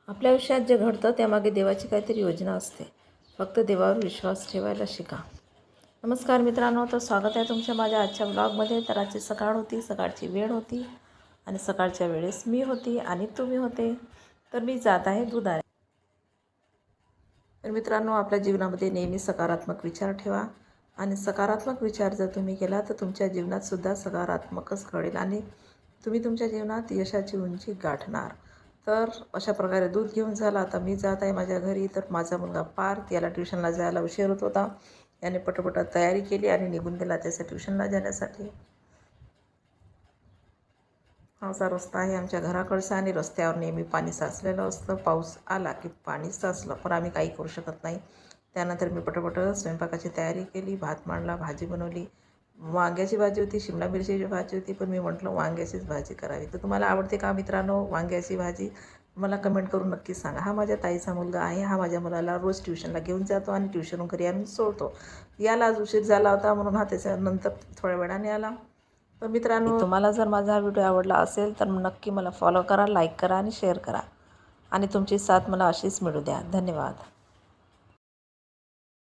आपल्या आयुष्यात जे घडतं त्यामागे देवाची काहीतरी योजना असते. फक्त देवावर विश्वास ठेवायला शिका. नमस्कार मित्रांनो, तर स्वागत आहे तुमच्या माझ्या आजच्या ब्लॉगमध्ये. तर आजची सकाळ होती, सकाळची वेळ होती आणि सकाळच्या वेळेस मी होती आणि तुम्ही होते. तर मी जात आहे दूध आणायला. तर मित्रांनो, आपल्या जीवनामध्ये नेहमी सकारात्मक विचार ठेवा आणि सकारात्मक विचार जर तुम्ही केला तर तुमच्या जीवनातसुद्धा सकारात्मकच घडेल आणि तुम्ही तुमच्या जीवनात यशाची उंची गाठणार. तर अशा प्रकारे दूध घेऊन झालं. आता मी जात आहे माझ्या घरी. तर माझा मुलगा पार्थ, याला ट्युशनला जायला उशीर होत होता. याने पटापट तयारी केली आणि निघून गेला त्याच्या ट्युशनला जाण्यासाठी. हा असा रस्ता आहे आमच्या घराकडचा आणि रस्त्यावर नेहमी पाणी साचलेलं असतं. पाऊस आला की पाणी साचलं, पण आम्ही काही करू शकत नाही. त्यानंतर मी पटापट स्वयंपाकाची तयारी केली. भात मांडला, भाजी बनवली. वांग्याची भाजी होती, शिमला मिरचीची भाजी होती, पण मी म्हटलं वांग्याचीच भाजी करावी. तर तुम्हाला आवडते का मित्रांनो वांग्याची भाजी? मला कमेंट करून नक्की सांगा. हा माझ्या ताईचा मुलगा आहे. हा माझ्या मुलाला रोज ट्युशनला घेऊन जातो आणि ट्युशनहून घरी आणून सोडतो. याला आज उशीर झाला होता म्हणून हा त्याच्यानंतर थोड्या वेळाने आला. तर मित्रांनो, तुम्हाला जर माझा हा व्हिडिओ आवडला असेल तर नक्की मला फॉलो करा, लाईक करा आणि शेअर करा आणि तुमची साथ मला अशीच मिळू द्या. धन्यवाद.